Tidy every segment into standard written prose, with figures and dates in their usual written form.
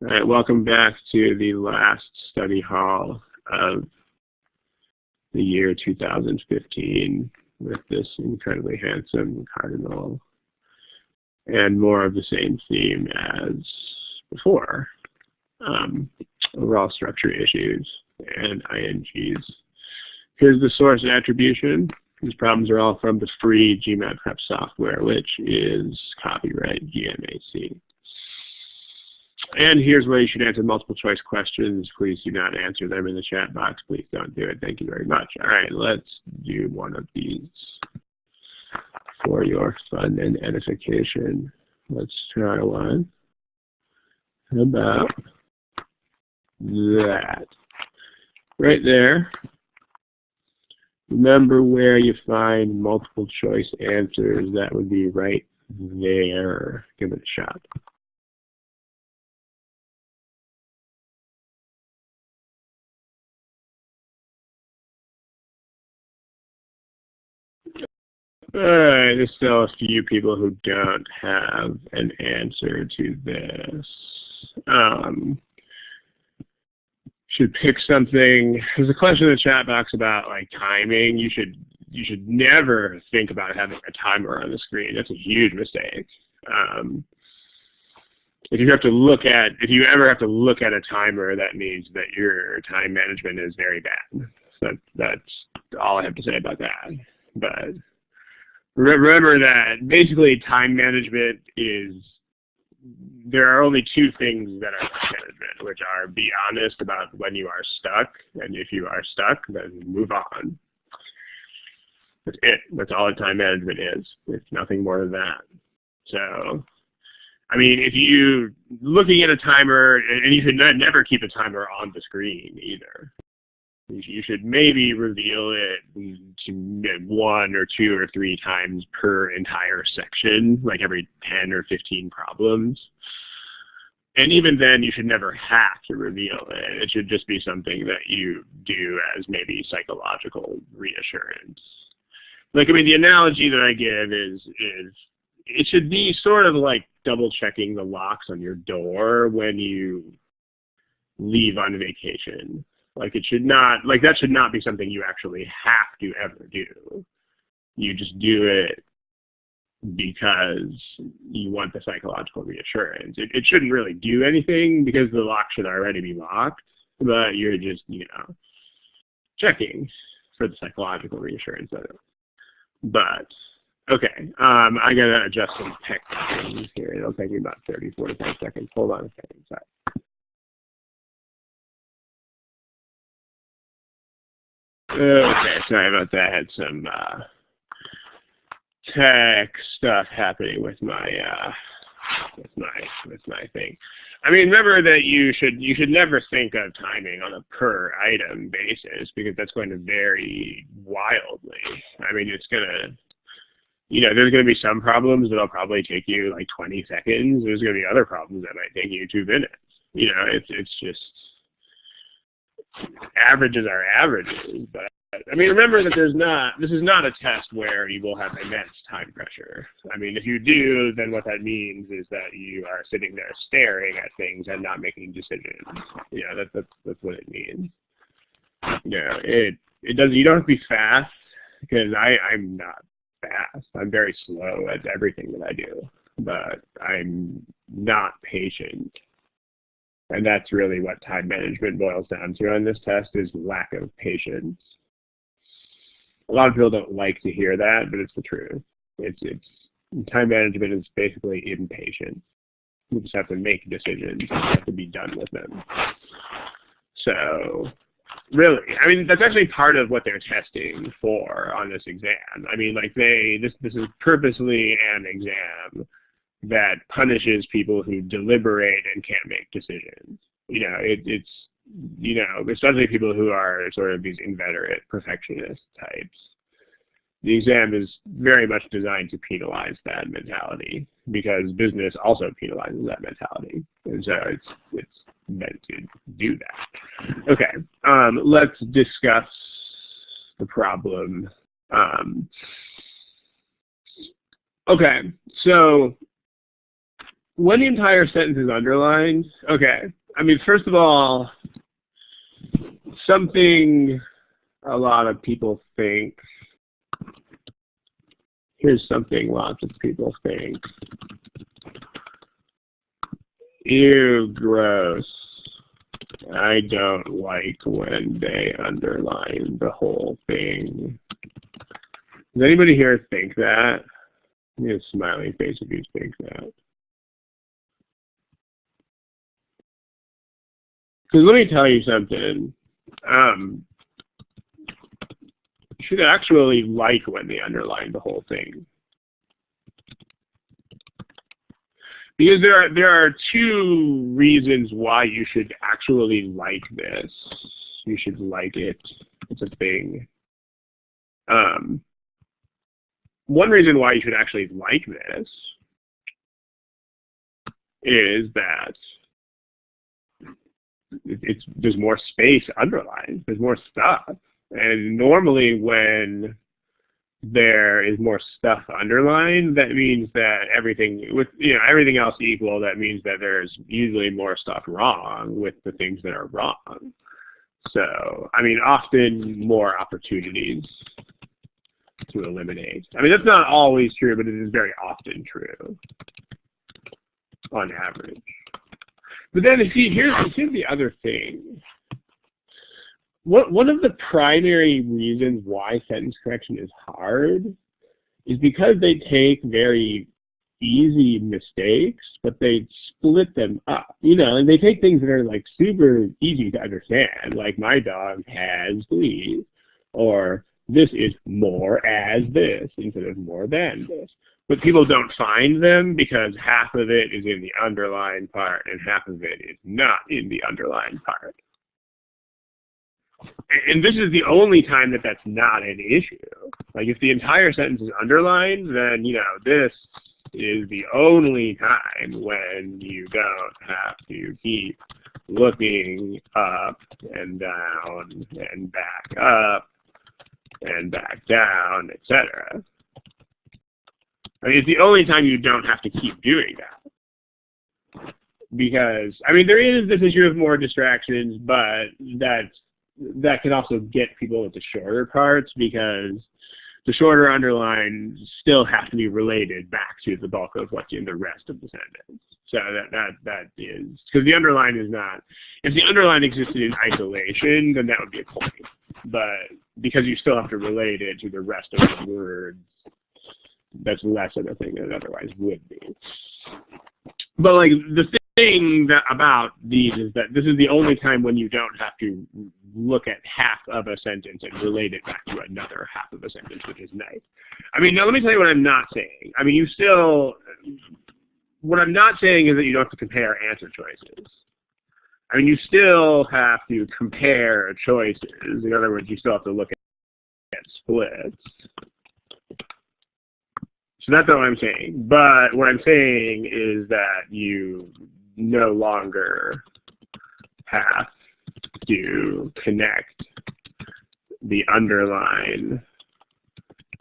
All right, welcome back to the last study hall of the year 2015 with this incredibly handsome cardinal and more of the same theme as before. Overall structure issues and INGs. Here's the source attribution. These problems are all from the free GMAT prep software, which is copyright GMAC. And here's where you should answer multiple choice questions. Please do not answer them in the chat box. Please don't do it. Thank you very much. All right, let's do one of these for your fun and edification. Let's try one. How about that? Right there. Remember where you find multiple choice answers. That would be right there. Give it a shot. All right, there's still a few people who don't have an answer to this. Should pick something. There's a question in the chat box about like timing. You should never think about having a timer on the screen. That's a huge mistake. If you ever have to look at a timer, that means that your time management is very bad. So that's all I have to say about that. But remember that basically time management is, there are only two things that are time management, which are be honest about when you are stuck, and if you are stuck, then move on. That's it. That's all time management is. It's nothing more than that. So, I mean, if you looking at a timer, and you should never keep a timer on the screen either. You should maybe reveal it to 1 or 2 or 3 times per entire section, like every 10 or 15 problems. And even then, you should never have to reveal it. It should just be something that you do as maybe psychological reassurance. Like, I mean, the analogy that I give is it should be sort of like double checking the locks on your door when you leave on vacation. Like it should not, like that should not be something you actually have to ever do. You just do it because you want the psychological reassurance. It shouldn't really do anything because the lock should already be locked, but you're just, checking for the psychological reassurance of it. But, okay, I gotta adjust some text things here. It'll take me about 30, 45 seconds. Hold on a second, sorry. Okay, sorry about that. I had some tech stuff happening with my thing. I mean, remember that you should never think of timing on a per item basis because that's going to vary wildly. I mean, it's gonna, there's gonna be some problems that'll probably take you like 20 seconds. There's gonna be other problems that might take you 2 minutes. It's just. Averages are averages, but I mean, remember that this is not a test where you will have immense time pressure. I mean, if you do, then what that means is that you are sitting there staring at things and not making decisions. That's what it means. It does. You don't have to be fast because I'm not fast. I'm very slow at everything that I do, but I'm not patient. And that's really what time management boils down to on this test is lack of patience. A lot of people don't like to hear that, but it's the truth. It's time management is basically impatience. You just have to make decisions. You have to be done with them. So, really, I mean, that's actually part of what they're testing for on this exam. I mean, like this is purposely an exam that punishes people who deliberate and can't make decisions. It's especially people who are sort of these inveterate perfectionist types. The exam is very much designed to penalize that mentality because business also penalizes that mentality. And so it's meant to do that. Okay, let's discuss the problem. Okay, so when the entire sentence is underlined, okay. I mean, first of all, something a lot of people think, here's something lots of people think. Ew, gross. I don't like when they underline the whole thing. Does anybody here think that? Give me a smiling face if you think that. Because let me tell you something. You should actually like when they underline the whole thing. Because there are two reasons why you should actually like this. You should like it. It's a thing. One reason why you should actually like this is that there's more space underlined. There's more stuff. And normally when there is more stuff underlined, that means that everything else equal, that means that there's usually more stuff wrong with the things that are wrong. So, I mean, often more opportunities to eliminate. I mean, that's not always true, but it is very often true on average. But then, see, here's the other thing. One of the primary reasons why sentence correction is hard is because they take very easy mistakes, but they split them up. You know, and they take things that are like super easy to understand, like my dog has fleas, or this is more as this instead of more than this. But people don't find them because half of it is in the underlined part and half of it is not in the underlined part. And this is the only time that that's not an issue. Like if the entire sentence is underlined, then, you know, this is the only time when you don't have to keep looking up and down and back up and back down, etc. I mean, it's the only time you don't have to keep doing that. Because, I mean, there is this issue of more distractions, but that can also get people into shorter parts because the shorter underlines still have to be related back to the bulk of what's in the rest of the sentence. So that is, because the underline is not, if the underline existed in isolation, then that would be a point. But because you still have to relate it to the rest of the words, that's less of a thing than it otherwise would be. But like the thing about these is that this is the only time when you don't have to look at half of a sentence and relate it back to another half of a sentence, which is nice. I mean, now let me tell you what I'm not saying. I mean, what I'm not saying is that you don't have to compare answer choices. I mean, you still have to compare choices. In other words, you still have to look at splits. So that's not what I'm saying. But what I'm saying is that you no longer have to connect the underline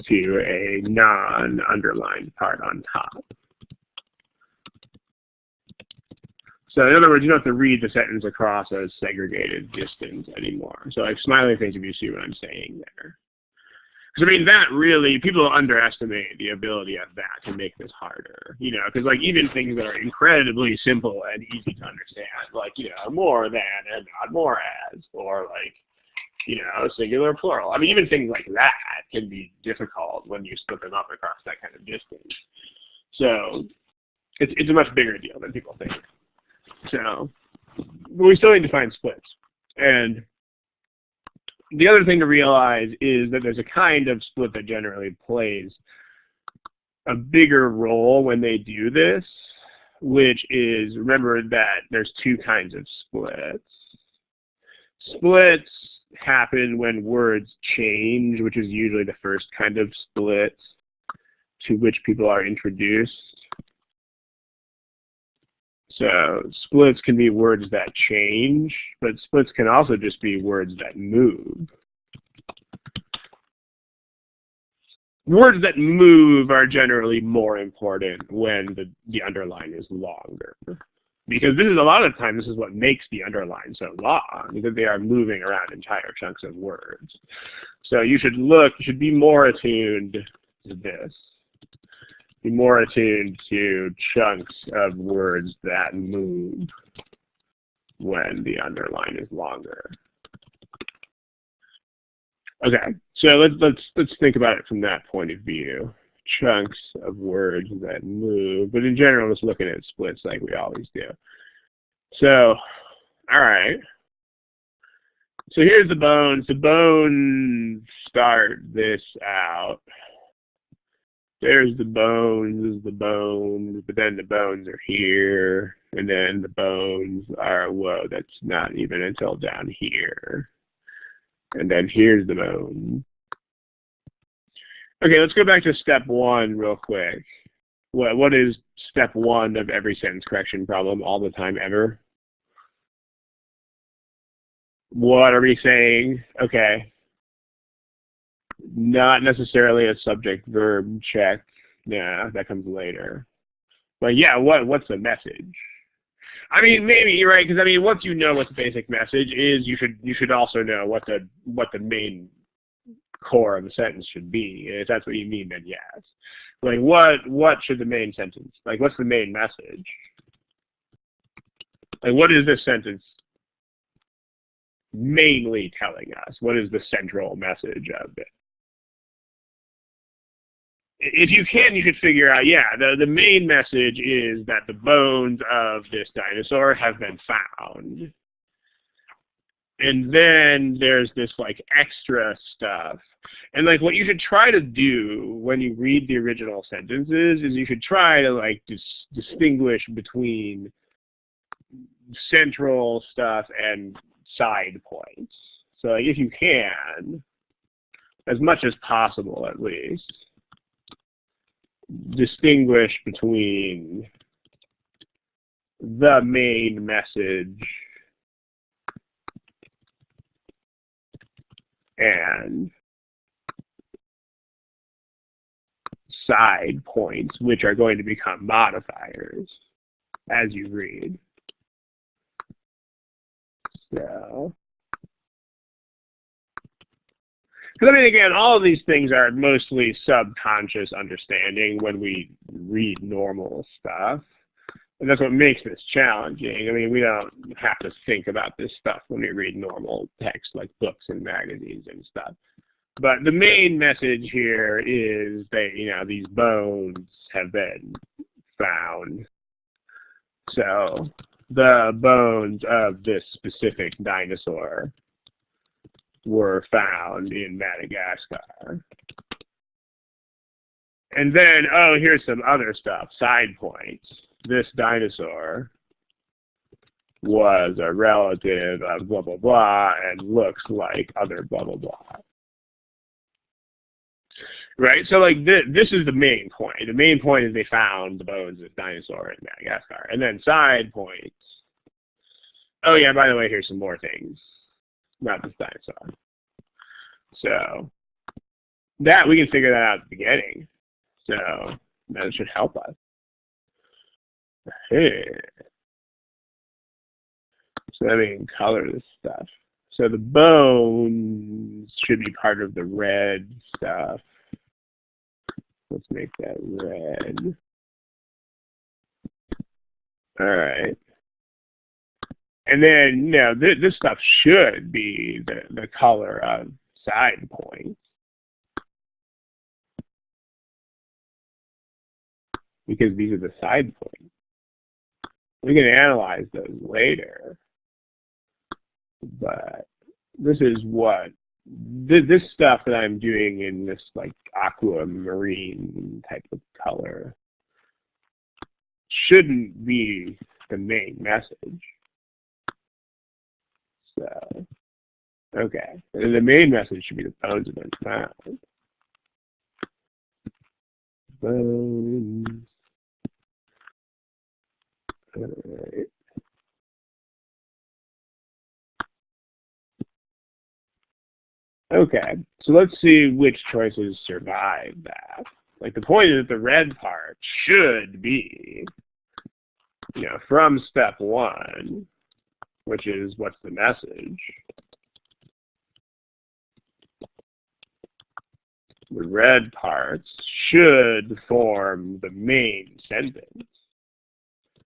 to a non-underlined part on top. So in other words, you don't have to read the sentence across a segregated distance anymore. So like smiley face if you see what I'm saying there. Because I mean, that really, people underestimate the ability of that to make this harder. You know, because like even things that are incredibly simple and easy to understand, like, you know, more than and not more as, or like, you know, singular plural. I mean, even things like that can be difficult when you split them up across that kind of distance. So it's a much bigger deal than people think. So, but we still need to find splits. And the other thing to realize is that there's a kind of split that generally plays a bigger role when they do this, which is, remember that there's two kinds of splits. Splits happen when words change, which is usually the first kind of split to which people are introduced. So splits can be words that change, but splits can also just be words that move. words that move are generally more important when the underline is longer. Because this is a lot of times, this is what makes the underline so long, because they are moving around entire chunks of words. So you should be more attuned to this. Be more attuned to chunks of words that move when the underline is longer. Okay, so let's think about it from that point of view. Chunks of words that move, but in general, just looking at splits like we always do. So, all right. So here's the bones. The bones start this out. There's the bones, but then the bones are here, and then the bones are, whoa, that's not even until down here. And then here's the bone. Okay, let's go back to step one real quick. What is step one of every sentence correction problem all the time ever? What are we saying? Okay. Not necessarily a subject-verb check. Nah, that comes later. But yeah, what's the message? I mean, maybe you're right, because I mean, once you know what the basic message is, you should also know what the main core of the sentence should be. If that's what you mean, then yes. Like, what should the main sentence, like, what's the main message? Like, what is this sentence mainly telling us? What is the central message of it? If you can, you could figure out, yeah, the main message is that the bones of this dinosaur have been found. And then there's this like extra stuff. And like what you should try to do when you read the original sentences is you should try to like distinguish between central stuff and side points. So like, if you can, as much as possible at least, distinguish between the main message and side points, which are going to become modifiers as you read. So, because I mean, again, all of these things are mostly subconscious understanding when we read normal stuff. And that's what makes this challenging. I mean, we don't have to think about this stuff when we read normal text like books and magazines and stuff. But the main message here is that, you know, these bones have been found. So the bones of this specific dinosaur were found in Madagascar. And then, oh, here's some other stuff, side points. This dinosaur was a relative of blah, blah, blah, and looks like other blah, blah, blah. Right? So, like, this is the main point. The main point is they found the bones of this dinosaur in Madagascar. And then side points. Oh, yeah, by the way, here's some more things about this dinosaur. So, that, we can figure that out at the beginning. So, that should help us. Hey. So let me color this stuff. So the bones should be part of the red stuff. Let's make that red. All right. And then, you know, this stuff should be the color of side points. Because these are the side points. We can analyze those later. But this is what, this stuff that I'm doing in this like aquamarine type of color shouldn't be the main message. So, okay. And the main message should be the bones have been found. Bones. All right. Okay, so let's see which choices survive that. Like the point is that the red part should be, from step one, which is what's the message. The red parts should form the main sentence.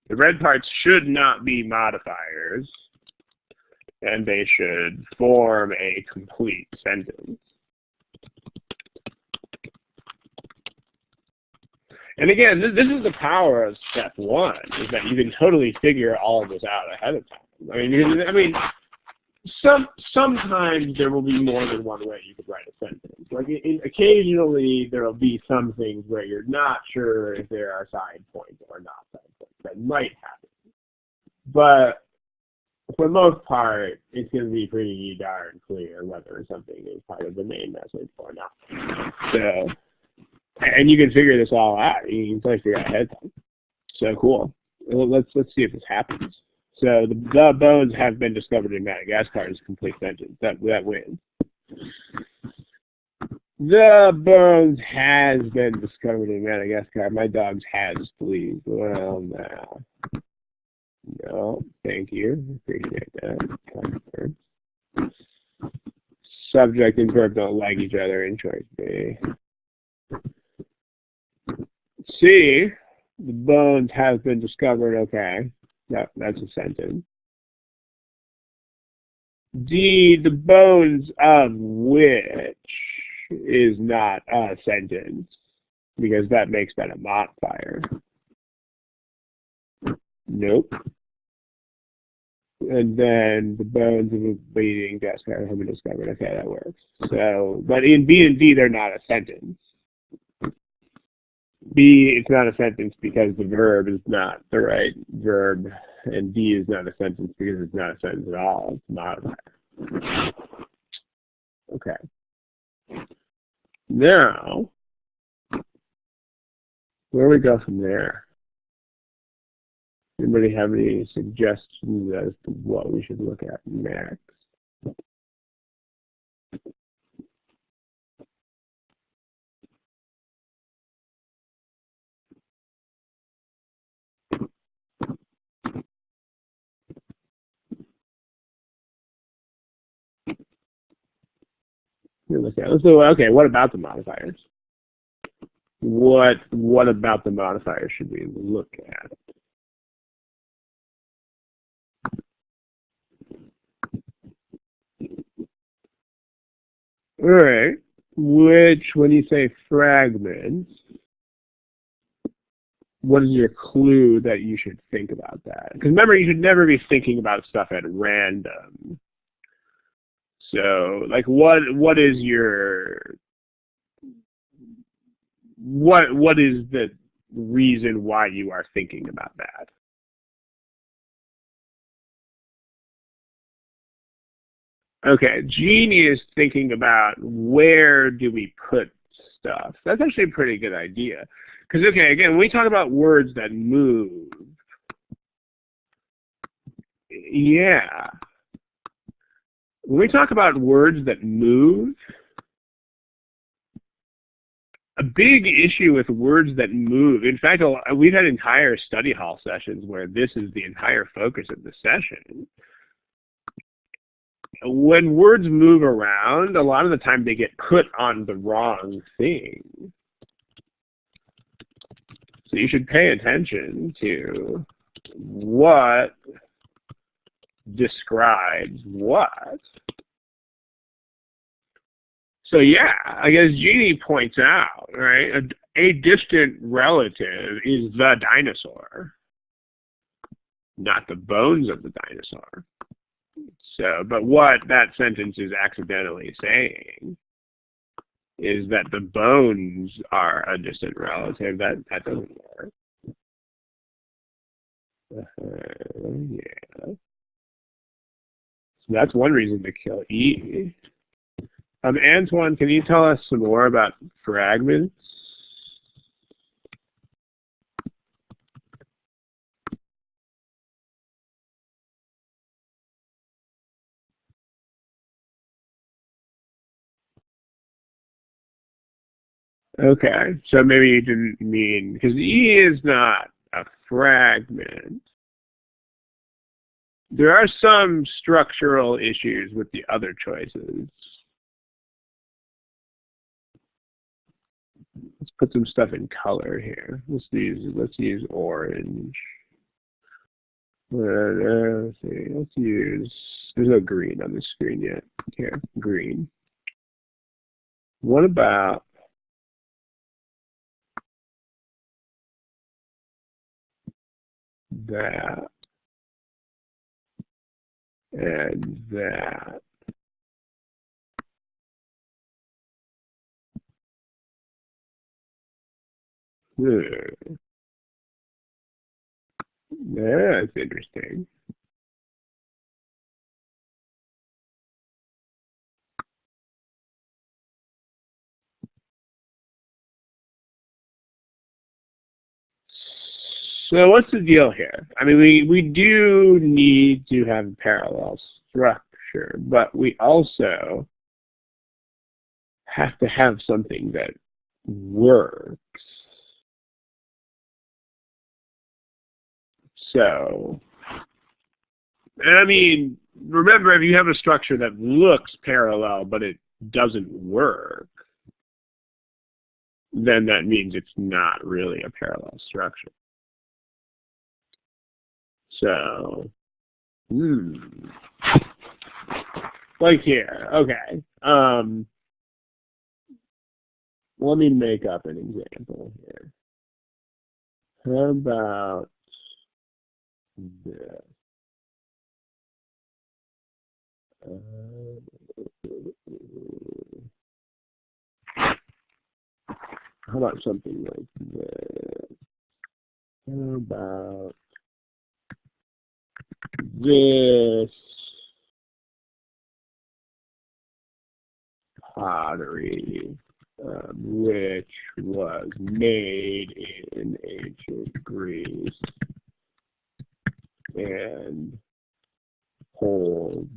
The red parts should not be modifiers, and they should form a complete sentence. And again, this is the power of step one, is that you can totally figure all of this out ahead of time. I mean, sometimes there will be more than one way you could write a sentence. Like occasionally there will be some things where you're not sure if there are side points or not side points. That might happen. But for the most part, it's going to be pretty darn clear whether something is part of the main message or not. So, and you can figure this all out. You can totally figure out ahead of time. So cool. Well, let's see if this happens. So the bones have been discovered in Madagascar is a complete sentence. That wins. The bones has been discovered in Madagascar. My dog's has, please. Well, now. No, thank you. Appreciate that. Subject and verb don't like each other in choice B. C, the bones have been discovered. Okay, that's a sentence. D, the bones of which is not a sentence, because that makes that a modifier. Nope. And then the bones of a bleeding desk have been discovered. Okay, that works. So, but in B and D, they're not a sentence. B, it's not a sentence because the verb is not the right verb, and D is not a sentence because it's not a sentence at all. It's a modifier. Okay. Now, where do we go from there? Anybody have any suggestions as to what we should look at next? Okay, what about the modifiers? What about the modifiers should we look at? All right. Which, when you say fragments, what is your clue that you should think about that? Because remember, you should never be thinking about stuff at random. So, like, what is your what is the reason why you are thinking about that? Okay, Jeannie is thinking about where do we put stuff. That's actually a pretty good idea. Because, okay, again, when we talk about words that move, yeah. When we talk about words that move, a big issue with words that move, in fact, we've had entire study hall sessions where this is the entire focus of the session. When words move around, a lot of the time they get put on the wrong thing. So you should pay attention to what describes what. So yeah, I guess Jeannie points out, right, a distant relative is the dinosaur, not the bones of the dinosaur. So, but what that sentence is accidentally saying is that the bones are a distant relative. That doesn't work. Yeah. So that's one reason to kill E. Antoine, can you tell us some more about fragments? Okay, so maybe you didn't mean, because E is not a fragment. There are some structural issues with the other choices. Let's put some stuff in color here. Let's use orange. Let's see. Let's use. There's no green on the screen yet. Here, green. What about that and that? That's interesting. So what's the deal here? I mean, we do need to have a parallel structure, but we also have to have something that works. So, I mean, remember, if you have a structure that looks parallel but it doesn't work, then that means it's not really a parallel structure. So, like here, okay. Let me make up an example here. How about this? How about something like this? How about this pottery, which was made in ancient Greece and holds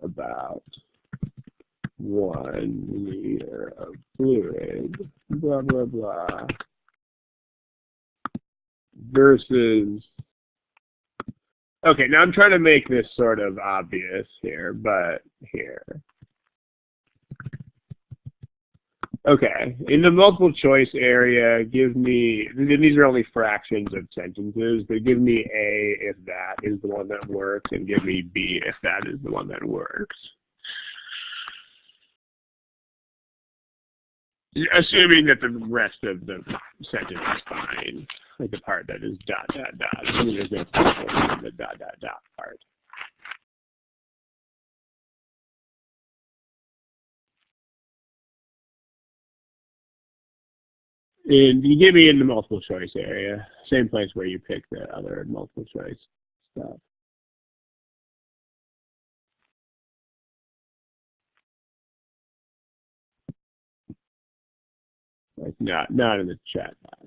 about 1 liter of fluid, blah, blah, blah, versus, okay, now I'm trying to make this sort of obvious here, but here. Okay, in the multiple choice area, give me, these are only fractions of sentences, but give me A if that is the one that works, and give me B if that is the one that works. Assuming that the rest of the sentence is fine, like the part that is dot, dot, dot. I mean, there's no problem in the dot, dot, dot part. And you give me in the multiple choice area, same place where you pick the other multiple choice stuff. Like not in the chat box.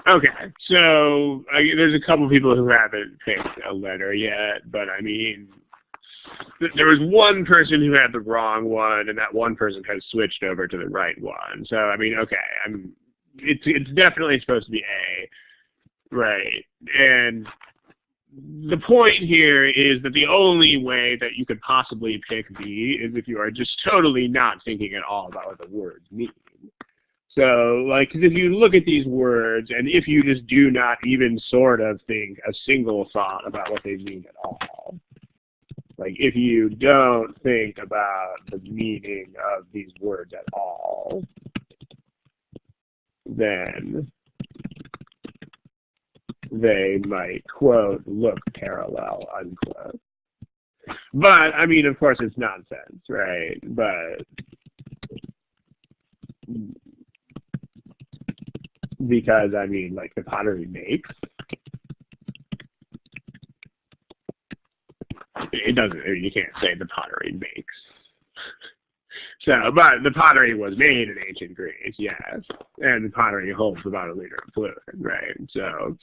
Okay, so there's a couple people who haven't picked a letter yet, but I mean, there was one person who had the wrong one, and that one person has switched over to the right one. So I mean, okay, it's definitely supposed to be A, right? And the point here is that the only way that you could possibly pick B is if you are just totally not thinking at all about what the words mean. So, like, if you look at these words, and if you just do not even sort of think a single thought about what they mean at all, like, if you don't think about the meaning of these words at all, then they might, quote, look parallel, unquote. But, I mean, of course, it's nonsense, right? But because, I mean, like, the pottery makes, it doesn't, you can't say the pottery makes. So, but the pottery was made in ancient Greece, yes, and the pottery holds about a liter of fluid, right? So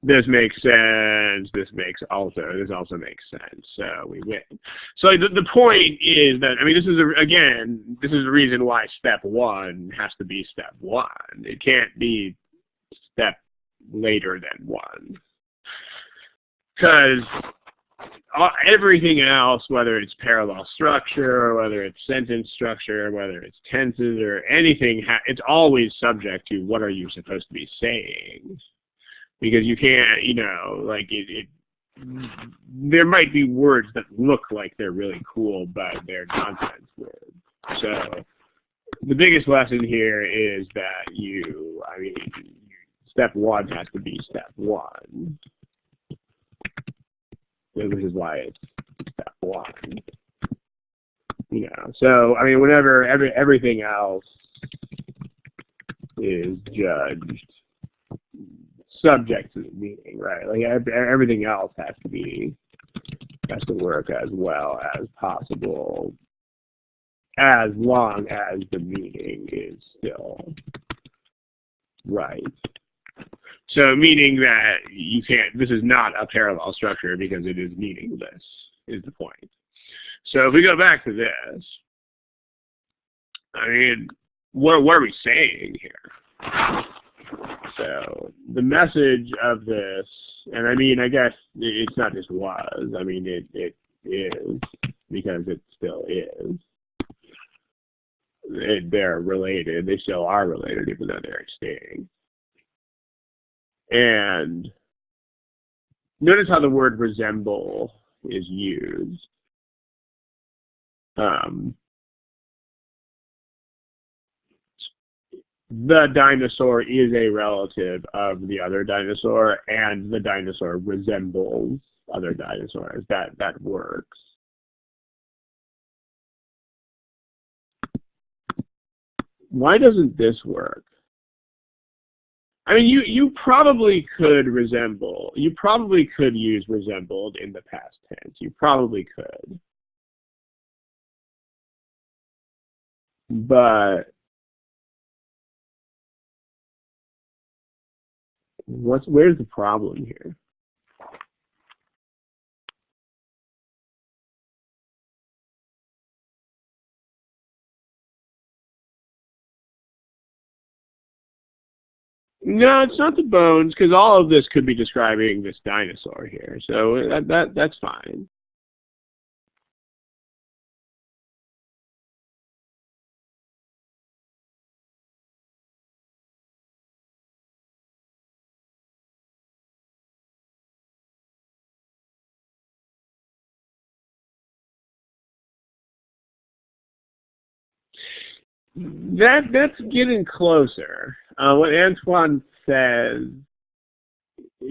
this makes sense. This also makes sense. So we win. So the point is that, I mean, this is the reason why step one has to be step one. It can't be step later than one, because everything else, whether it's parallel structure, or whether it's sentence structure, whether it's tenses or anything, it's always subject to what are you supposed to be saying. Because you can't, like there might be words that look like they're really cool, but they're nonsense words. So the biggest lesson here is that step one has to be step one. Which is why it's step one. So I mean, whenever everything else is judged subject to the meaning, right? Like everything else has to work as well as possible, as long as the meaning is still right. So meaning that you can't, this is not a parallel structure because it is meaningless, is the point. So if we go back to this, I mean, what are we saying here? So the message of this, and I mean, I guess it's not just was, I mean, it is, because it still is. They're related, they still are related, even though they're extinct. And notice how the word resemble is used. The dinosaur is a relative of the other dinosaur, and the dinosaur resembles other dinosaurs. That works. Why doesn't this work? I mean, you probably could resemble. You probably could use resembled in the past tense. You probably could. But where's the problem here? No, it's not the bones, because all of this could be describing this dinosaur here. So that's fine. That's getting closer. What Antoine says,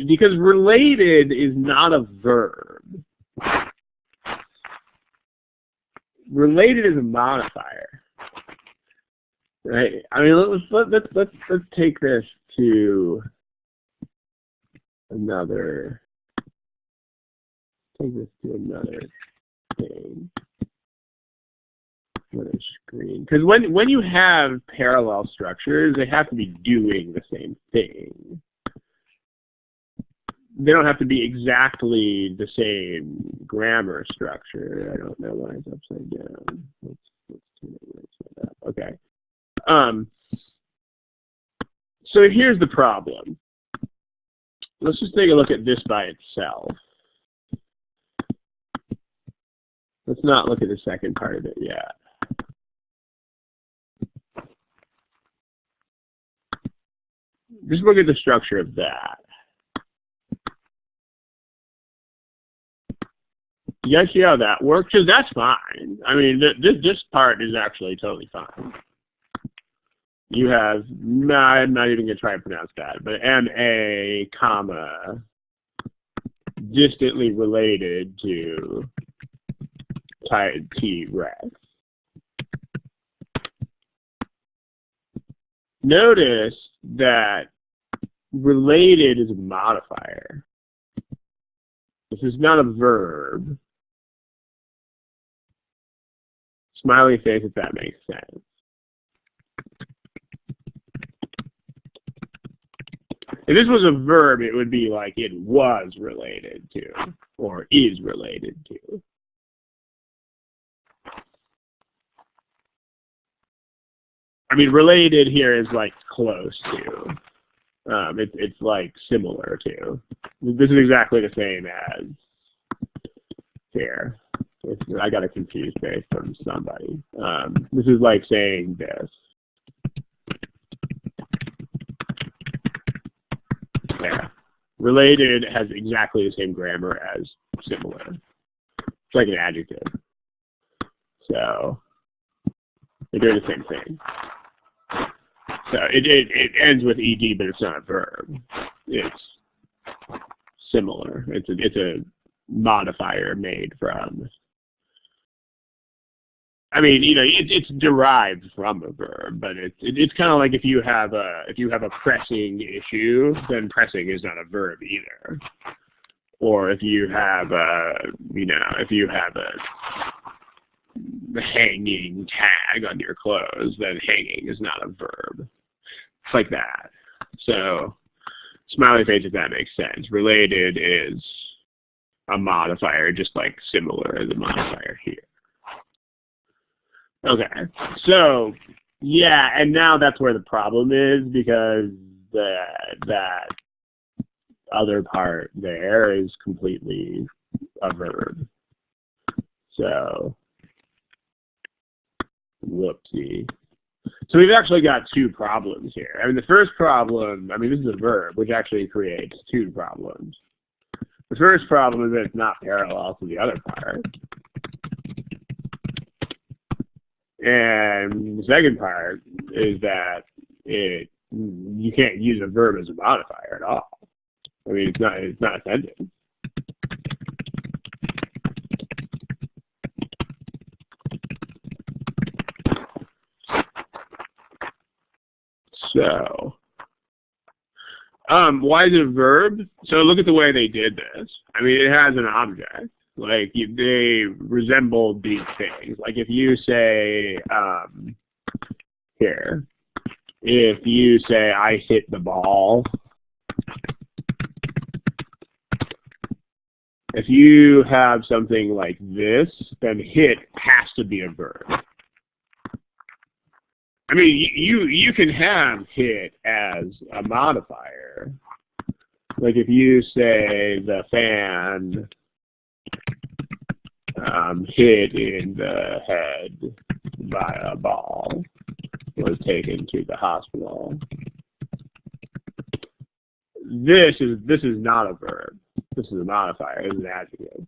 because related is not a verb. Related is a modifier, right? I mean, let's take this to another. Take this to another thing. Another screen, because when you have parallel structures, they have to be doing the same thing. They don't have to be exactly the same grammar structure. I don't know why it's upside down. Let's turn it right side up. Okay. So here's the problem. Let's just take a look at this by itself. Let's not look at the second part of it yet. Just look at the structure of that. You guys see how that works? Because that's fine. I mean, this part is actually totally fine. You have, I'm not even going to try to pronounce that, but MA, comma, distantly related to T-Rex. Notice that related is a modifier. This is not a verb. Smiley face if that makes sense. If this was a verb, it would be like it was related to or is related to. I mean, related here is like close to. It's like similar to. This is exactly the same as here. I got a confused face from somebody. This is like saying this. Yeah. Related has exactly the same grammar as similar. It's like an adjective. So they're doing the same thing. So it ends with ed, but it's not a verb. It's similar. It's a modifier made from. I mean, you know, it's derived from a verb, but it's kind of like if you have a pressing issue, then pressing is not a verb either. Or if you have a hanging tag on your clothes, then hanging is not a verb. It's like that. So smiley face, if that makes sense. Related is a modifier, just like similar is a modifier here. Okay, so yeah, and now that's where the problem is, because that other part there is completely a verb. So whoopsie. So we've actually got two problems here. I mean, the first problem, I mean, this is a verb, which actually creates two problems. The first problem is that it's not parallel to the other part. And the second part is that you can't use a verb as a modifier at all. I mean, it's not a sentence. So, why is it a verb? So look at the way they did this. I mean, it has an object. Like, they resemble these things. Like, if you say, here, if you say, I hit the ball, if you have something like this, then hit has to be a verb. I mean, you can have hit as a modifier. Like if you say the fan hit in the head by a ball, was taken to the hospital. This is not a verb. This is a modifier. It's an adjective.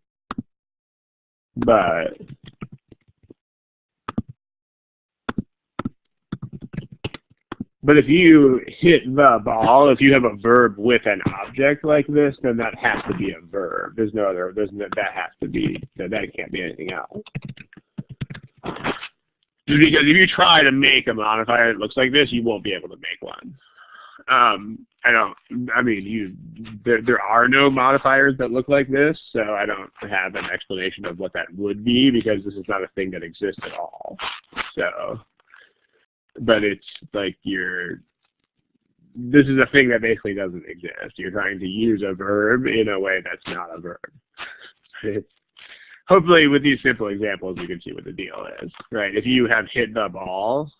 But if you hit the ball, if you have a verb with an object like this, then that has to be a verb. There's no other. That can't be anything else. Just because if you try to make a modifier that looks like this, you won't be able to make one. There are no modifiers that look like this, so I don't have an explanation of what that would be, because this is not a thing that exists at all. So, but it's like this is a thing that basically doesn't exist. You're trying to use a verb in a way that's not a verb. Hopefully with these simple examples you can see what the deal is, right? If you have hit the ball,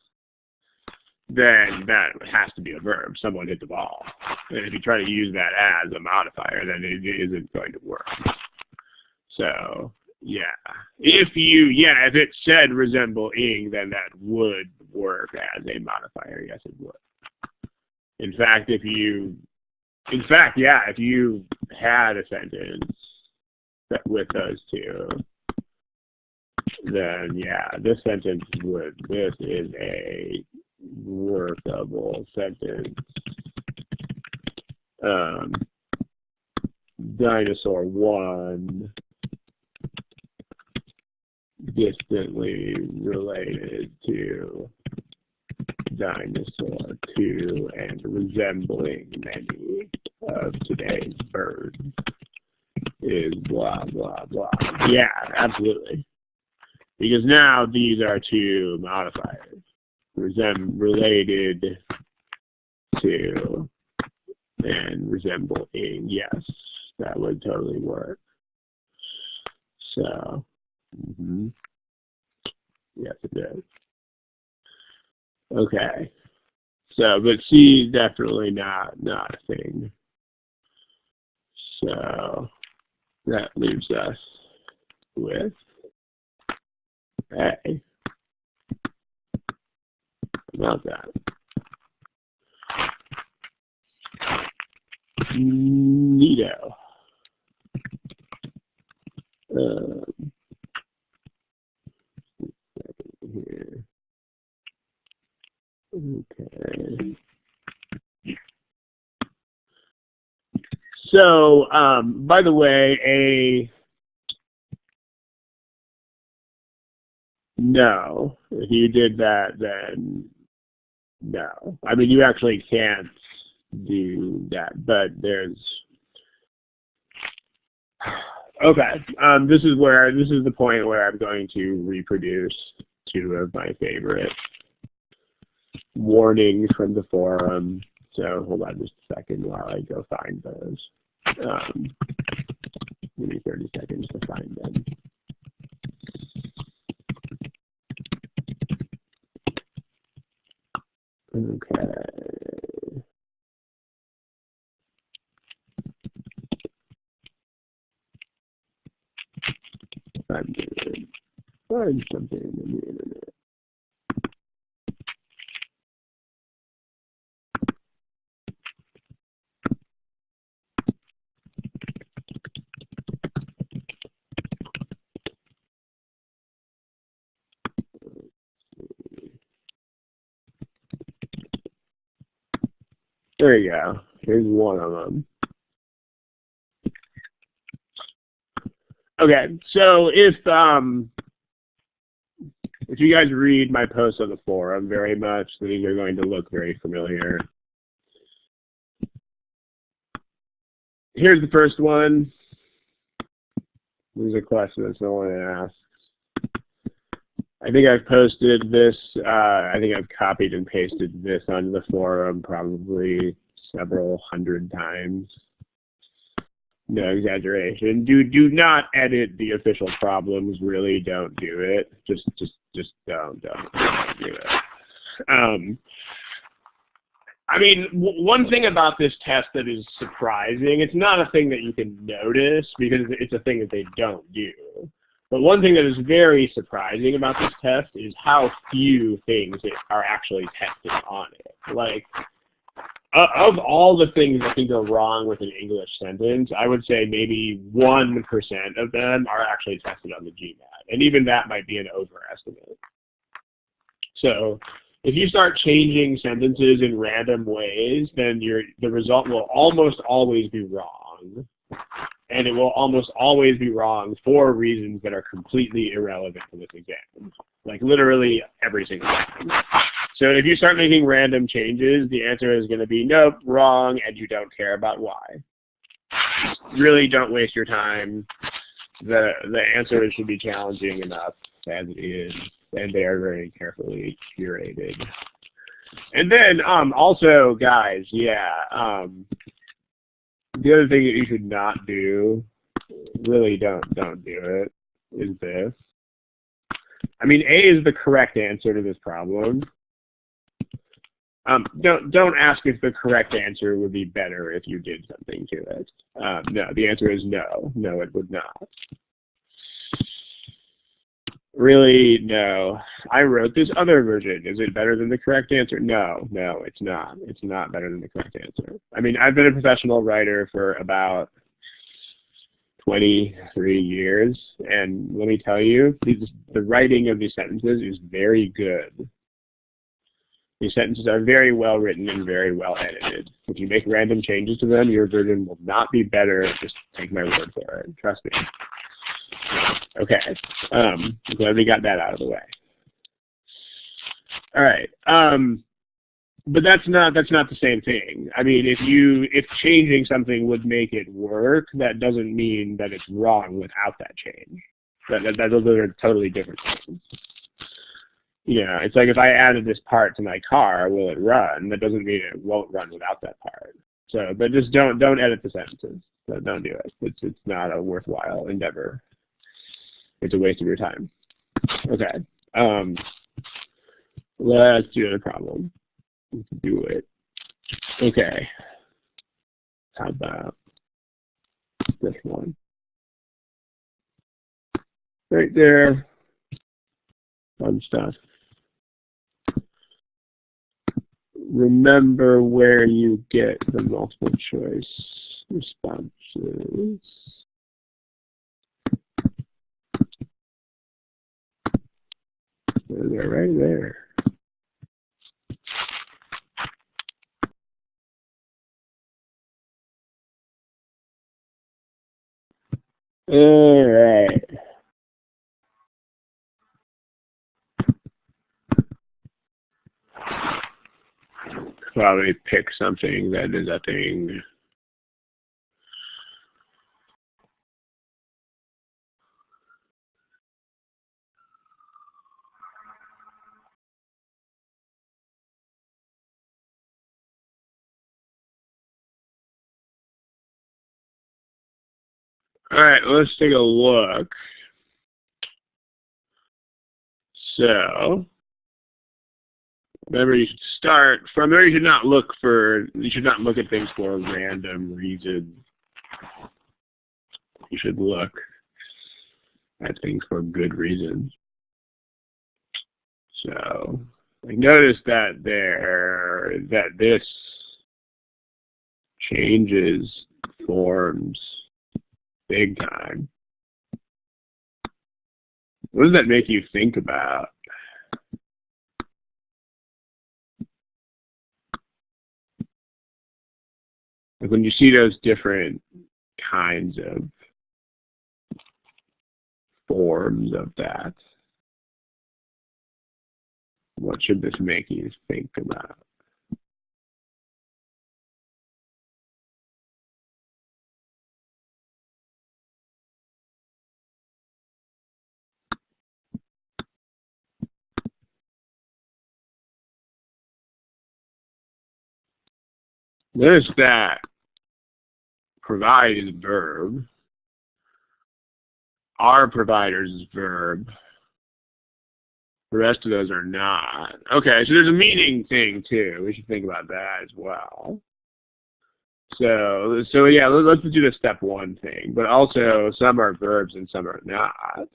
then that has to be a verb. Someone hit the ball. And if you try to use that as a modifier, then it isn't going to work. So, yeah. If it said resemble-ing, then that would work as a modifier. Yes, it would. In fact, if you had a sentence with those two, then yeah, this is a workable sentence. Dinosaur 1 distantly related to dinosaur 2 and resembling many of today's birds is blah, blah, blah. Yeah, absolutely. because now these are two modifiers. Related to and resembling. Yes, that would totally work. So, yes, it does. Okay. So, but C definitely not a thing. So that leaves us with A. About that. Neato. Here. Okay. So, by the way, no. If you did that, then no. I mean, you actually can't do that, but there's. Okay. This is the point where I'm going to reproduce two of my favorite warnings from the forum. So hold on just a second while I go find those. Give me 30 seconds to find them. Okay. I'm going to find something on the internet. There you go. Here's one of them. Okay, so if you guys read my posts on the forum very much, these are going to look very familiar. Here's the first one. This is a question that someone asked. I think I've posted this, I think I've copied and pasted this onto the forum probably several hundred times. No exaggeration. Do not edit the official problems. Really don't do it. Just don't do it. I mean, one thing about this test that is surprising, it's not a thing that you can notice because it's a thing that they don't do. But one thing that is very surprising about this test is how few things are actually tested on it. Like, of all the things that can go wrong with an English sentence, I would say maybe 1% of them are actually tested on the GMAT. And even that might be an overestimate. So if you start changing sentences in random ways, then the result will almost always be wrong. And it will almost always be wrong for reasons that are completely irrelevant to this exam. Like literally every single time. So if you start making random changes, the answer is going to be nope, wrong, and you don't care about why. Really don't waste your time. The answers should be challenging enough as it is, and they are very carefully curated. And then also, guys, yeah, the other thing that you should not do, really don't do it, is this. I mean, A is the correct answer to this problem. Don't ask if the correct answer would be better if you did something to it. No, the answer is no. No, it would not. Really, no. I wrote this other version. Is it better than the correct answer? No, it's not. It's not better than the correct answer. I mean, I've been a professional writer for about 23 years, and let me tell you, the writing of these sentences is very good. These sentences are very well written and very well edited. If you make random changes to them, your version will not be better. Just take my word for it. Trust me. Okay. Glad we got that out of the way. All right. But that's not the same thing. I mean, if changing something would make it work, that doesn't mean that it's wrong without that change. Those are totally different things. You know, it's like if I added this part to my car, will it run? That doesn't mean it won't run without that part. So, but just don't edit the sentences. So don't do it. It's not a worthwhile endeavor. It's a waste of your time. Okay. Let's do another problem. Let's do it. Okay. How about this one? Right there. Fun stuff. Remember where you get the multiple choice responses. They're right there. All right. Probably pick something that is a thing. All right, let's take a look. So, remember, you should start from there. You should not look at things for a random reason. You should look at things for good reasons. So, I noticed that this changes forms big time. What does that make you think about? Like when you see those different kinds of forms of that, what should this make you think about? Notice that provide is a verb. Are providers is verb. The rest of those are not. Okay, so there's a meaning thing too. We should think about that as well. So yeah, let's do the step one thing. But also, some are verbs and some are not.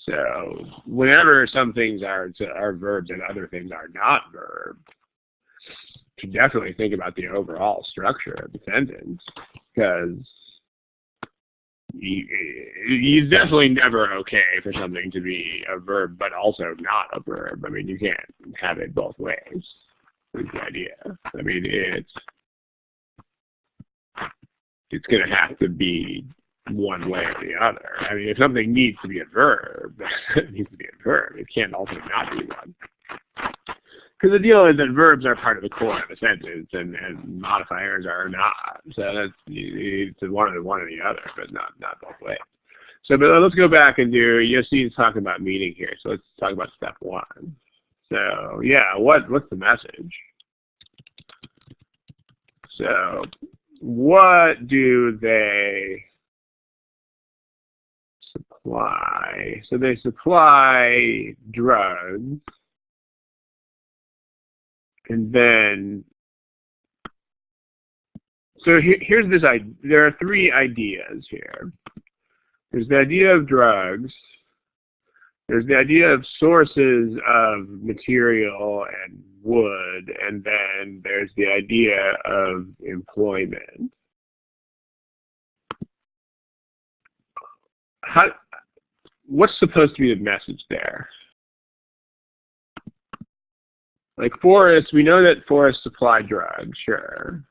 So whenever some things are verbs and other things are not verbs, you should definitely think about the overall structure of the sentence, because it's definitely never okay for something to be a verb but also not a verb. I mean, you can't have it both ways. Is the idea. I mean, it's going to have to be one way or the other. I mean, if something needs to be a verb, it needs to be a verb. It can't also not be one. Because the deal is that verbs are part of the core of a sentence, and modifiers are not. So that's it's one or the other, but not both ways. So, but let's go back and do. You'll see, it's talking about meaning here. So let's talk about step one. So yeah, what's the message? So what do they supply? So they supply drugs. And then, so here's this idea. There are three ideas here. There's the idea of drugs. There's the idea of sources of material and wood. And then there's the idea of employment. What's supposed to be the message there? Like forests, we know that forests supply drugs, sure.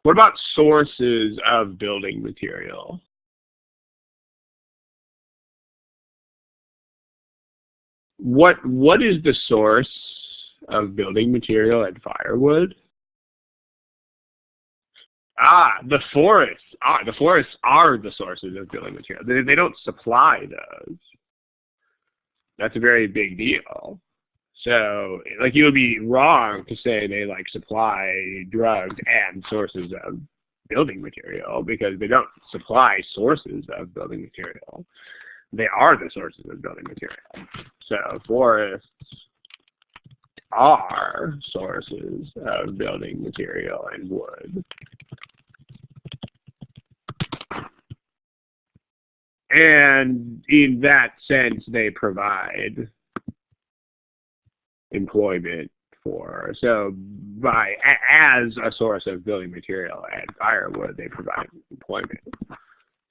What about sources of building material? What is the source of building material and firewood? The forests. The forests are the sources of building material. They don't supply those. That's a very big deal. So, like, you would be wrong to say they like supply drugs and sources of building material, because they don't supply sources of building material. They are the sources of building material. So forests are sources of building material and wood. And in that sense, they provide employment for. So as a source of building material and firewood, they provide employment.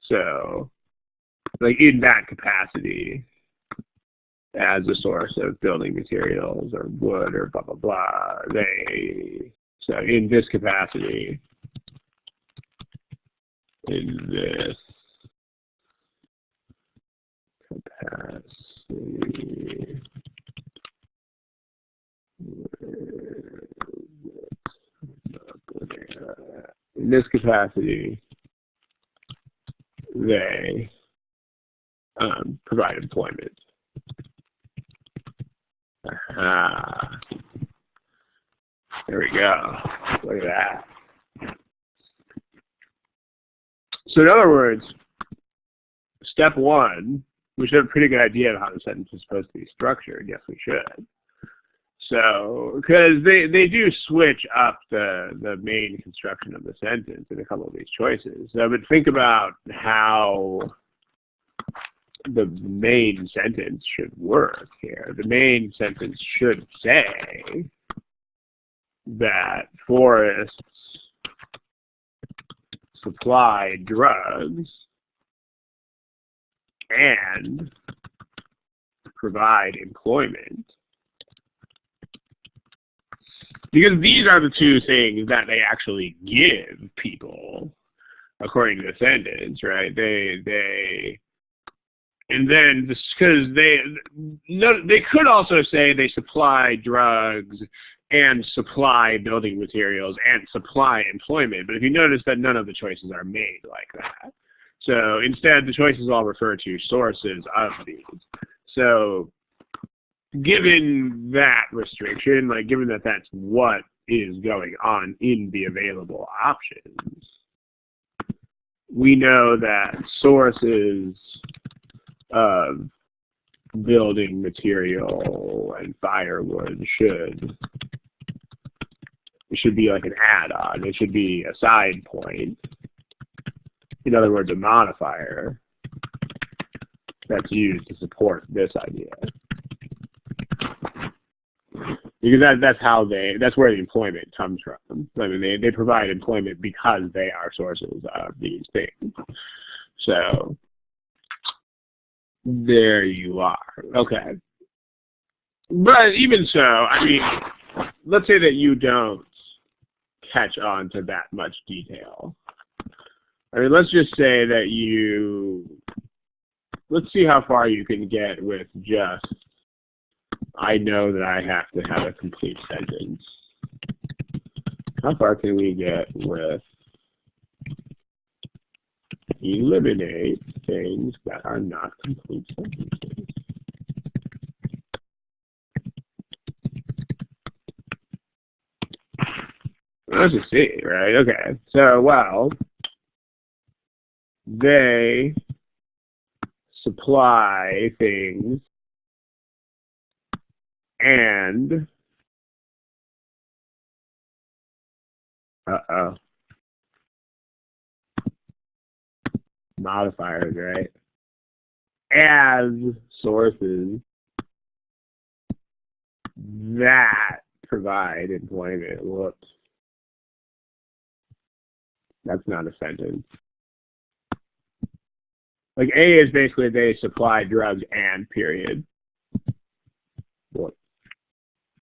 So, like, in that capacity, as a source of building materials or wood or blah, blah, blah, so in this capacity, they provide employment. There we go. Look at that. So in other words, step one, we should have a pretty good idea of how the sentence is supposed to be structured. Yes, we should. So, because they do switch up the main construction of the sentence in a couple of these choices. So, but think about how the main sentence should work here. The main sentence should say that forests supply drugs and provide employment. Because these are the two things that they actually give people, according to the sentence, right? And then because they could also say they supply drugs and supply building materials and supply employment. But if you notice that none of the choices are made like that. So instead, the choices all refer to sources of these. So given that restriction, like given that that's what is going on in the available options, we know that sources of building material and firewood should be like an add-on. It should be a side point. In other words, a modifier that's used to support this idea. Because that's where the employment comes from. I mean, they provide employment because they are sources of these things. So there you are. Okay. But even so, I mean, let's say that you don't catch on to that much detail. I mean, let's just say that let's see how far you can get with just, I know that I have to have a complete sentence. How far can we get with eliminate things that are not complete sentences? Let's just see, right? Okay. So, well, they supply things and modifiers, right? As sources that provide employment. Whoops. That's not a sentence. Like A is basically they supply drugs and period. Whoops.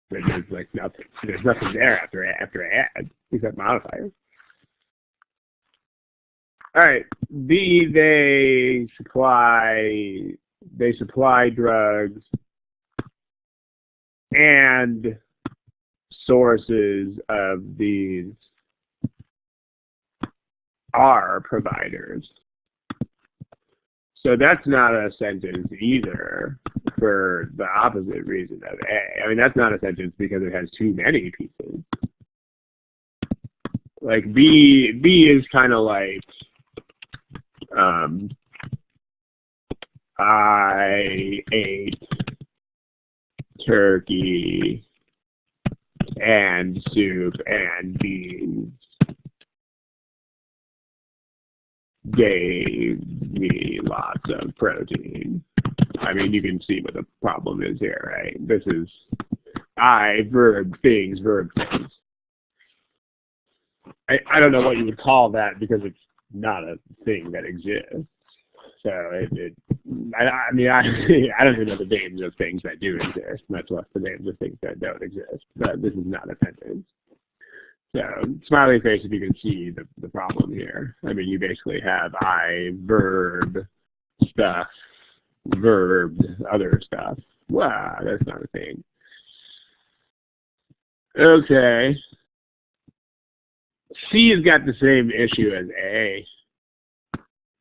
There's like nothing. There's nothing there after add except modifiers. All right. B, they supply drugs and sources of these are providers. So that's not a sentence either for the opposite reason of A. I mean, that's not a sentence because it has too many pieces. Like B is kind of like I ate turkey and soup and beans gave me lots of protein. I mean, you can see what the problem is here, right? This is I, verb, things, verb, things. I don't know what you would call that because it's not a thing that exists. So I mean, I don't even know the names of things that do exist, much less the names of things that don't exist. But this is not a sentence. So smiley face, if you can see the problem here. I mean, you basically have I, verb, stuff, verbed, other stuff. Wow, that's not a thing. Okay. C has got the same issue as A,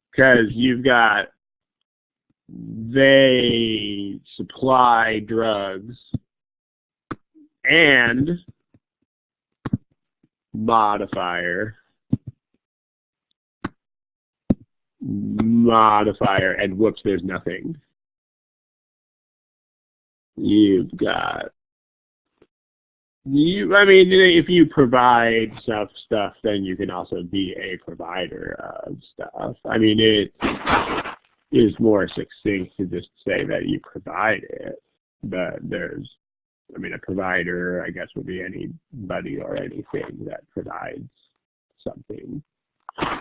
because you've got they supply drugs and modifier, and whoops, there's nothing. You've got I mean, if you provide stuff, then you can also be a provider of stuff. I mean, it is more succinct to just say that you provide it. But there's, I mean, a provider, I guess, would be anybody or anything that provides something. So,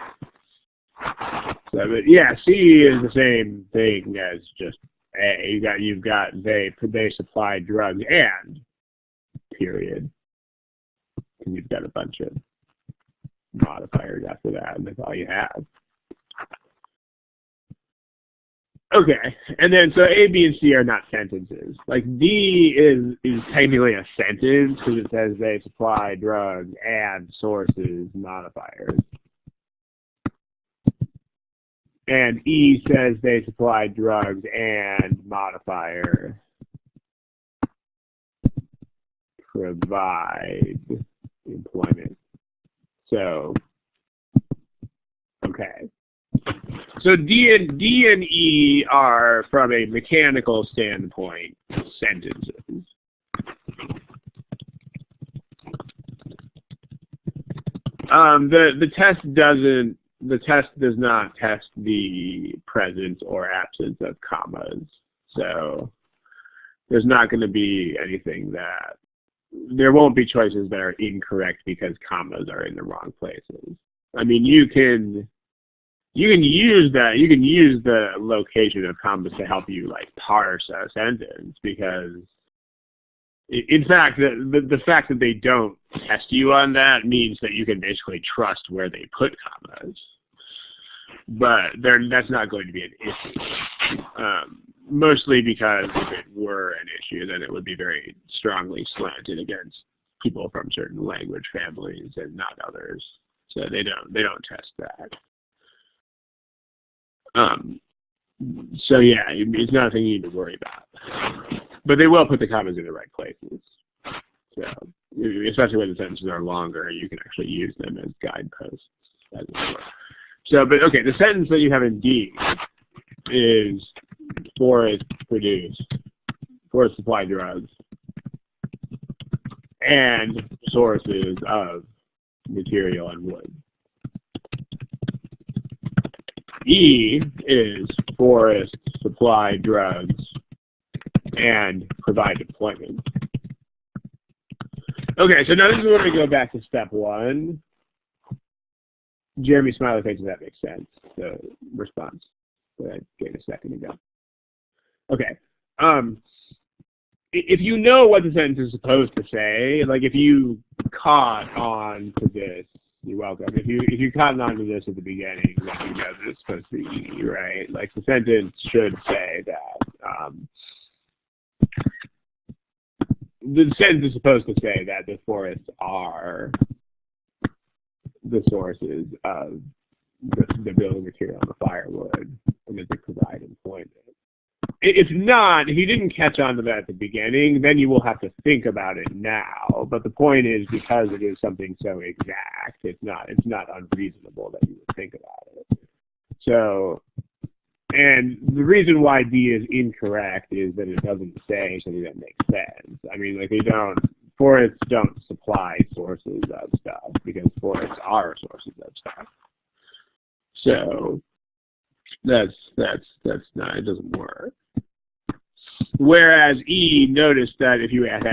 but yeah, C is the same thing as just A. You've got they supply drugs and period. And you've got a bunch of modifiers after that, and that's all you have. Okay, and then so A, B, and C are not sentences. Like D is technically a sentence because it says they supply drugs and sources modifiers. And E says they supply drugs and modifier provide employment. So, okay. So D and E are, from a mechanical standpoint, sentences. The test does not test the presence or absence of commas. So there's not going to be anything that there won't be choices that are incorrect because commas are in the wrong places. I mean, you can use that. You can use the location of commas to help you like parse a sentence, because in fact the fact that they don't test you on that means that you can basically trust where they put commas. But that's not going to be an issue. Mostly because if it were an issue, then it would be very strongly slanted against people from certain language families and not others. So they don't test that. So yeah, it's not a thing you need to worry about. But they will put the commas in the right places. So especially when the sentences are longer, you can actually use them as guideposts, as it were. So, but okay, the sentence that you have in D is forest supply drugs, and sources of material and wood. E is forest supply drugs and provide employment. Okay, so now this is where we go back to step one. Jeremy smiley face, does that make sense? The response that I gave a second ago. Okay. If you know what the sentence is supposed to say, like if you caught on to this, you're welcome. If you caught on to this at the beginning, then you know that it's supposed to be E, right? Like the sentence should say that the sentence is supposed to say that the forests are the sources of the building material and the firewood, and that they provide employment. If not, if you didn't catch on to that at the beginning, then you will have to think about it now. But the point is, because it is something so exact, it's not unreasonable that you would think about it. So, and the reason why D is incorrect is that it doesn't say something that makes sense. I mean, like forests don't supply sources of stuff, because forests are sources of stuff. So that's not, it doesn't work. Whereas E, notice that if you had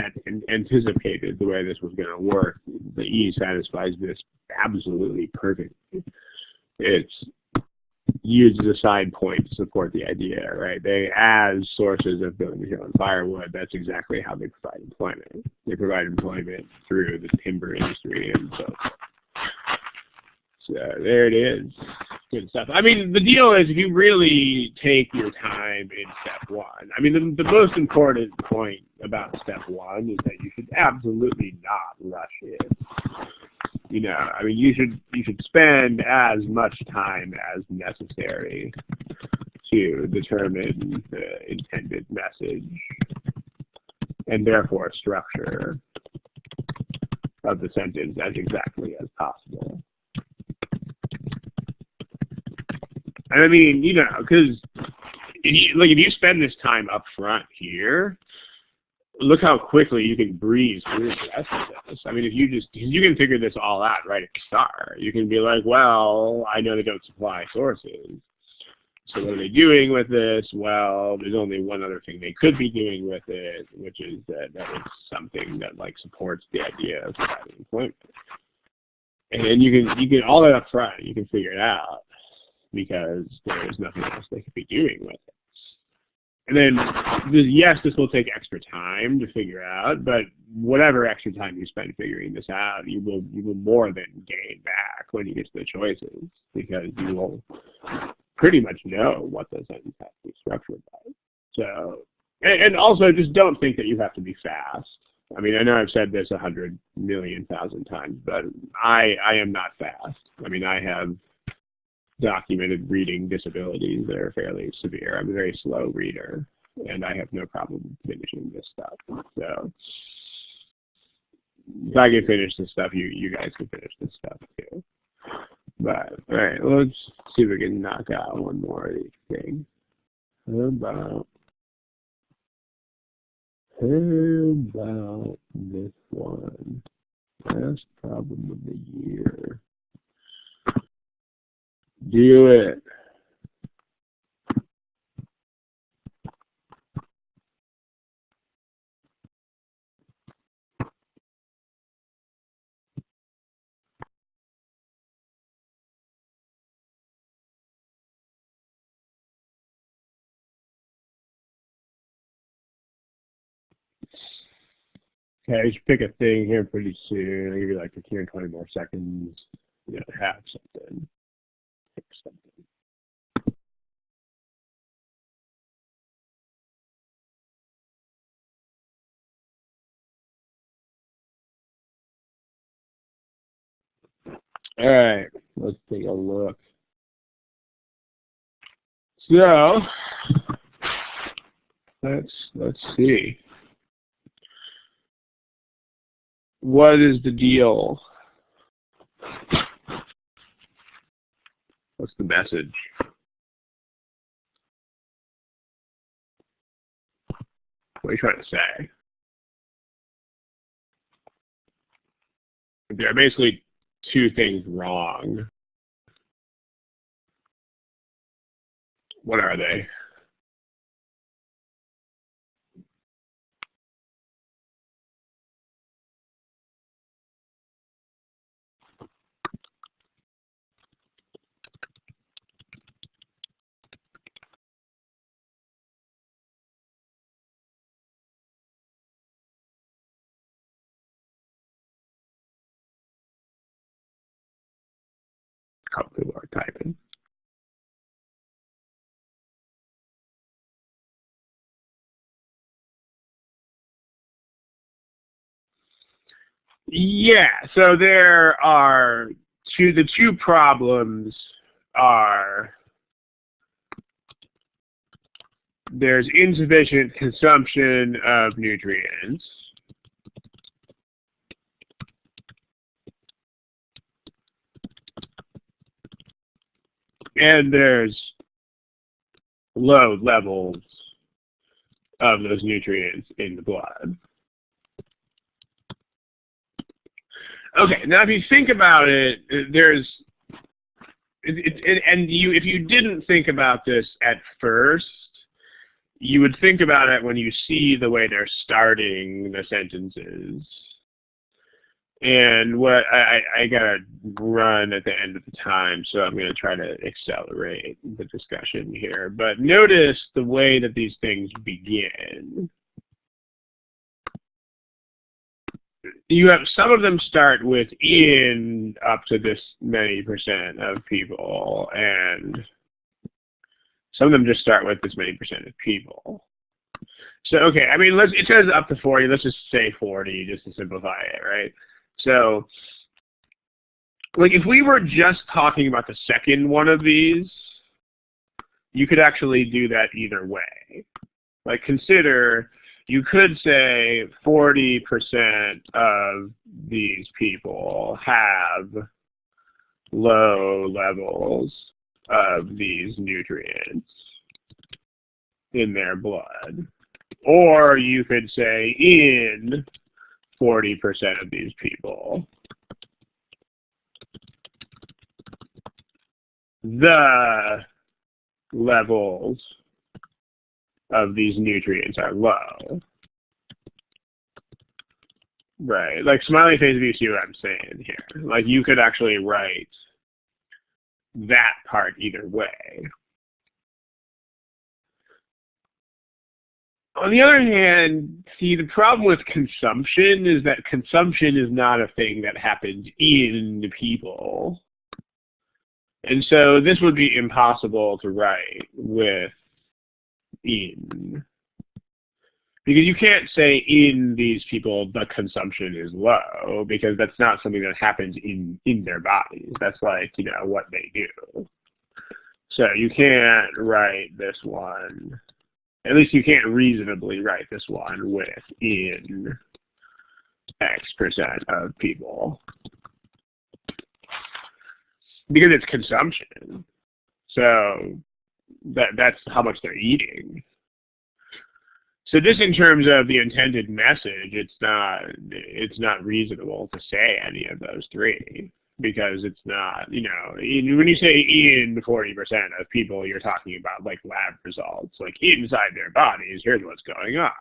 anticipated the way this was going to work, the E satisfies this absolutely perfectly. It's used as a side point to support the idea, right? They, as sources of building material and firewood, that's exactly how they provide employment. They provide employment through the timber industry and so forth. So there it is. Good stuff. I mean, the deal is, if you really take your time in step one, I mean, the most important point about step one is that you should absolutely not rush it. You know, I mean, you should spend as much time as necessary to determine the intended message and therefore structure of the sentence as exactly as possible. And I mean, you know, because if you spend this time up front here, look how quickly you can breeze through the rest of this. I mean, if you can figure this all out right at the start. You can be like, well, I know they don't supply sources. So what are they doing with this? Well, there's only one other thing they could be doing with it, which is that it's something that like supports the idea of providing employment. And then you can all that up front, you can figure it out, because there's nothing else they could be doing with it. And then, yes, this will take extra time to figure out, but whatever extra time you spend figuring this out, you will more than gain back when you get to the choices, because you will pretty much know what the sentence has to be structured by. So, and also just don't think that you have to be fast. I mean, I know I've said this 100,000,000 times, but I am not fast. I mean, I have documented reading disabilities that are fairly severe. I'm a very slow reader, and I have no problem finishing this stuff. So if I can finish this stuff, you guys can finish this stuff too. But all right, let's see if we can knock out one more of these things. How about this one? Last problem of the year. Do it. Okay, I should pick a thing here pretty soon. I'll give you like 15 or 20 more seconds. You know, have something. Pick something. All right, let's take a look. So let's see. What is the deal? What's the message? What are you trying to say? There are basically two things wrong. What are they? A couple people are typing. Yeah, so there are the two problems are there's insufficient consumption of nutrients, and there's low levels of those nutrients in the blood. Okay, now if you think about it, if you didn't think about this at first, you would think about it when you see the way they're starting the sentences. And what I gotta run at the end of the time, so I'm gonna try to accelerate the discussion here. But notice the way that these things begin. You have some of them start with in up to this many % of people, and some of them just start with this many % of people. So okay, I mean, it says up to 40. Let's just say 40, just to simplify it, right? So, like, if we were just talking about the second one of these, you could actually do that either way. Like, consider, you could say 40% of these people have low levels of these nutrients in their blood. Or you could say in 40% of these people, the levels of these nutrients are low. Right, like smiley face if you see what I'm saying here. Like you could actually write that part either way. On the other hand, see, the problem with consumption is that consumption is not a thing that happens in the people. And so this would be impossible to write with in. Because you can't say in these people the consumption is low, because that's not something that happens in their bodies. That's like, you know, what they do. So you can't write this one. At least you can't reasonably write this one with in X% of people. Because it's consumption. So that's how much they're eating. So just in terms of the intended message, it's not reasonable to say any of those three. Because it's not, you know, when you say in 40% of people, you're talking about like lab results, like inside their bodies, here's what's going on.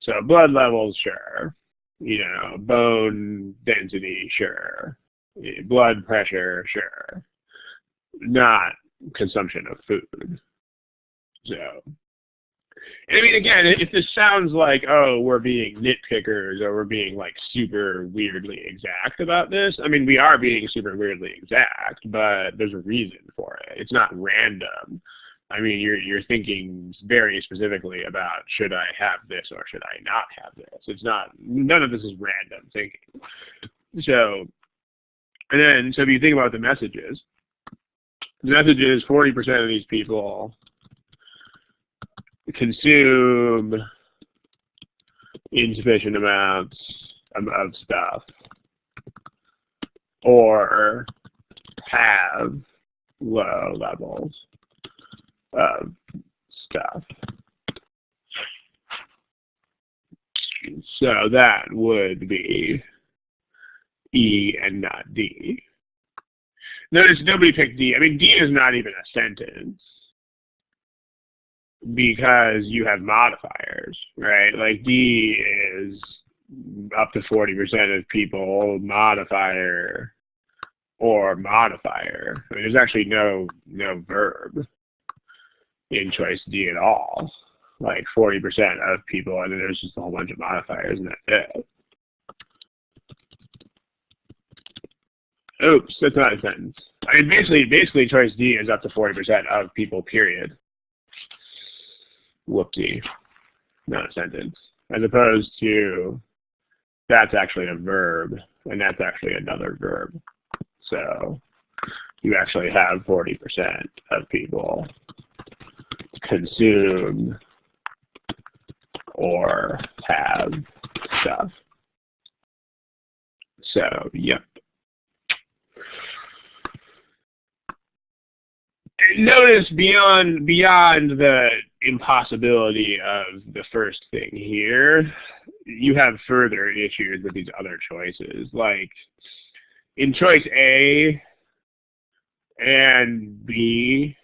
So blood levels, sure. You know, bone density, sure. Blood pressure, sure. Not consumption of food. So, I mean, again, if this sounds like, oh, we're being nitpickers or we're being like super weirdly exact about this, I mean, we are being super weirdly exact, but there's a reason for it. It's not random. I mean, you're thinking very specifically about, should I have this or should I not have this? It's not, none of this is random thinking. So, and then, so if you think about the messages 40% of these people consume insufficient amounts of stuff or have low levels of stuff. So that would be E and not D. Notice nobody picked D. I mean, D is not even a sentence, because you have modifiers, right? Like D is up to 40% of people, modifier or modifier. I mean, there's actually no verb in choice D at all. Like 40% of people, and then there's just a whole bunch of modifiers, and that's it. Oops, that's not a sentence. I mean, basically choice D is up to 40% of people, period. Whoopsie, not a sentence. As opposed to, that's actually a verb, and that's actually another verb. So you actually have 40% of people consume or have stuff. So, yep. Notice beyond the impossibility of the first thing here, you have further issues with these other choices. Like in choice A and B,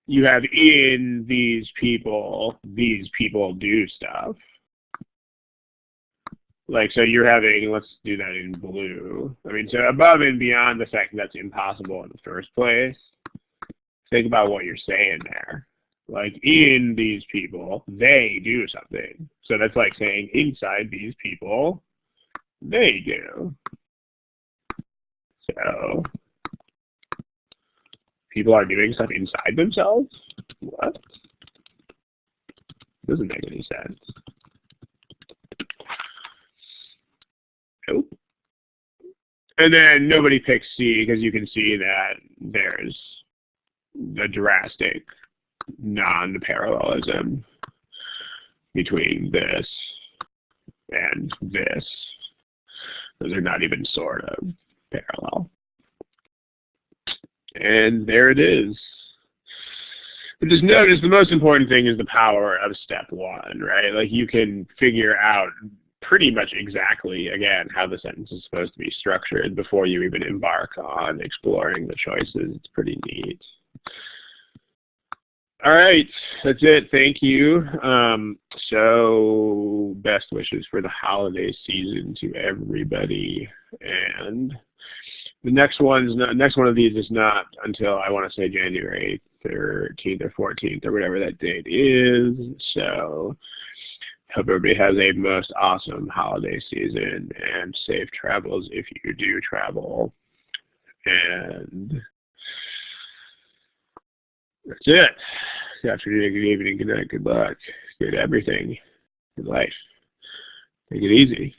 you have in these people do stuff. Like, so you're having, let's do that in blue. I mean, so above and beyond the fact that that's impossible in the first place, think about what you're saying there. Like, in these people, they do something. So that's like saying inside these people, they do. So, people are doing stuff inside themselves? What? Doesn't make any sense. Nope. And then nobody picks C because you can see that there's a drastic non-parallelism between this and this. Those are not even sort of parallel. And there it is. But just notice the most important thing is the power of step one, right? Like you can figure out pretty much exactly, again, how the sentence is supposed to be structured before you even embark on exploring the choices. It's pretty neat. All right, that's it. Thank you. So best wishes for the holiday season to everybody. And the next one of these is not until I want to say January 13th or 14th or whatever that date is. So hope everybody has a most awesome holiday season and safe travels if you do travel. And that's it. Good afternoon, good evening, good night, good luck, good everything, good life. Take it easy.